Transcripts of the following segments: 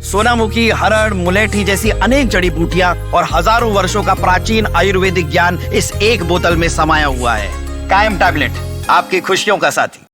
सोनामुखी, हरड़, मुलेठी जैसी अनेक जड़ी बूटियां और हजारों वर्षों का प्राचीन आयुर्वेदिक ज्ञान इस एक बोतल में समाया हुआ है। कायम टैबलेट, आपकी खुशियों का साथी।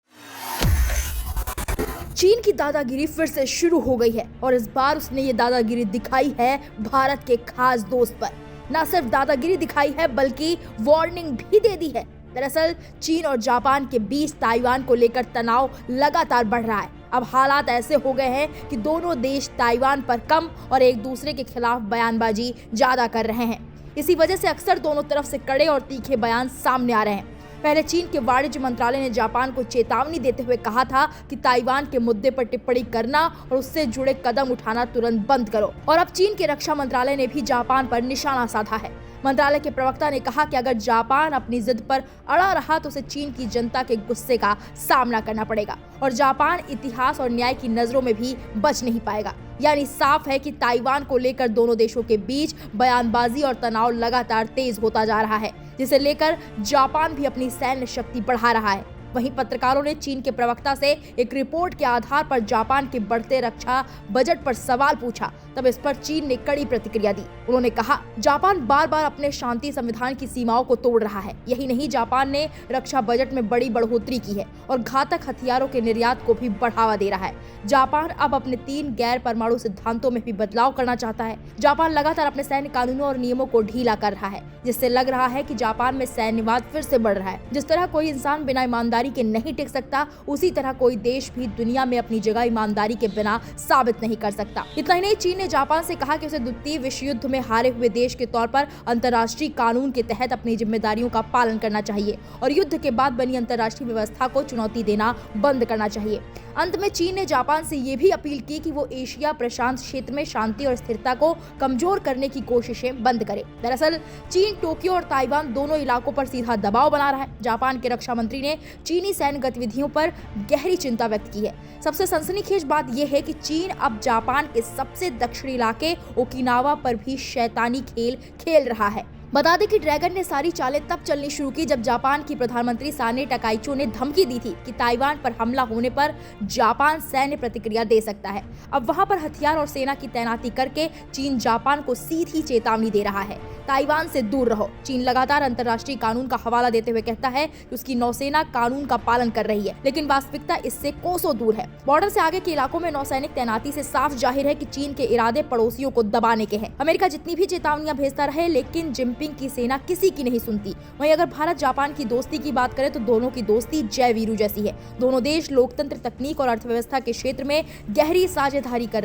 चीन की दादागिरी फिर से शुरू हो गई है और इस बार उसने ये दादागिरी दिखाई है भारत के खास दोस्त पर। न सिर्फ दादागिरी दिखाई है बल्कि वार्निंग भी दे दी है। दरअसल चीन और जापान के बीच ताइवान को लेकर तनाव लगातार बढ़ रहा है। अब हालात ऐसे हो गए हैं कि दोनों देश ताइवान पर कम और एक दूसरे के खिलाफ बयानबाजी ज्यादा कर रहे हैं। इसी वजह से अक्सर दोनों तरफ से कड़े और तीखे बयान सामने आ रहे हैं। पहले चीन के वाणिज्य मंत्रालय ने जापान को चेतावनी देते हुए कहा था कि ताइवान के मुद्दे पर टिप्पणी करना और उससे जुड़े कदम उठाना तुरंत बंद करो। और अब चीन के रक्षा मंत्रालय ने भी जापान पर निशाना साधा है। मंत्रालय के प्रवक्ता ने कहा कि अगर जापान अपनी जिद पर अड़ा रहा तो उसे चीन की जनता के गुस्से का सामना करना पड़ेगा और जापान इतिहास और न्याय की नजरों में भी बच नहीं पाएगा। यानी साफ है कि ताइवान को लेकर दोनों देशों के बीच बयानबाजी और तनाव लगातार तेज होता जा रहा है, जिसे लेकर जापान भी अपनी सैन्य शक्ति बढ़ा रहा है। वहीं पत्रकारों ने चीन के प्रवक्ता से एक रिपोर्ट के आधार पर जापान के बढ़ते रक्षा बजट पर सवाल पूछा, तब इस पर चीन ने कड़ी प्रतिक्रिया दी। उन्होंने कहा, जापान बार बार अपने शांति संविधान की सीमाओं को तोड़ रहा है। यही नहीं, जापान ने रक्षा बजट में बड़ी बढ़ोतरी की है और घातक हथियारों के निर्यात को भी बढ़ावा दे रहा है। जापान अब अपने 3 गैर परमाणु सिद्धांतों में भी बदलाव करना चाहता है। जापान लगातार अपने सैन्य कानूनों और नियमों को ढीला कर रहा है, जिससे लग रहा है कि जापान में सैन्यवाद फिर से बढ़ रहा है। जिस तरह कोई इंसान बिना ईमानदारी के नहीं टिक सकता, उसी तरह कोई देश भी दुनिया में अपनी जगह ईमानदारी के बिना साबित नहीं कर सकता। इतना ही नहीं, चीन ने जापान से कहा कि उसे द्वितीय विश्व युद्ध में हारे हुए देश के तौर पर अंतर्राष्ट्रीय कानून के तहत अपनी जिम्मेदारियों का पालन करना चाहिए और युद्ध के बाद बनी अंतर्राष्ट्रीय व्यवस्था को चुनौती देना बंद करना चाहिए। अंत में चीन ने जापान से ये भी अपील की कि वो एशिया प्रशांत क्षेत्र में शांति और स्थिरता को कमजोर करने की कोशिशें बंद करे। दरअसल चीन टोक्यो और ताइवान दोनों इलाकों पर सीधा दबाव बना रहा है। जापान के रक्षा मंत्री ने चीनी सैन्य गतिविधियों पर गहरी चिंता व्यक्त की है। सबसे सनसनीखेज बात यह है कि चीन अब जापान के सबसे दक्षिणी इलाके ओकिनावा पर भी शैतानी खेल खेल रहा है। बता दें कि ड्रैगन ने सारी चालें तब चलनी शुरू की जब जापान की प्रधानमंत्री साने टाकाइचो ने धमकी दी थी कि ताइवान पर हमला होने पर जापान सैन्य प्रतिक्रिया दे सकता है। अब वहां पर हथियार और सेना की तैनाती करके चीन जापान को सीधी चेतावनी दे रहा है, ताइवान से दूर रहो। चीन लगातार अंतर्राष्ट्रीय कानून का हवाला देते हुए कहता है कि उसकी नौसेना कानून का पालन कर रही है, लेकिन वास्तविकता इससे कोसों दूर है। बॉर्डर से आगे के इलाकों में नौसैनिक तैनाती से साफ जाहिर है कि चीन के इरादे पड़ोसियों को दबाने के हैं। अमेरिका जितनी भी चेतावनियां भेजता रहे, लेकिन जिनपिंग की सेना किसी की नहीं सुनती। वहीं अगर भारत जापान की दोस्ती की बात करें तो दोनों की दोस्ती जय वीरू जैसी है। दोनों देश लोकतंत्र, तकनीक और अर्थव्यवस्था के क्षेत्र में गहरी साझेदारी कर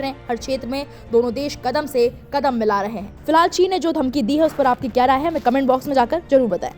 रहे हैं। हर क्षेत्र में दोनों देश कदम से कदम मिला रहे हैं। फिलहाल चीन ने जो धमकी दी है उस पर आपकी क्या राय है, हमें कमेंट बॉक्स में जाकर जरूर बताएं।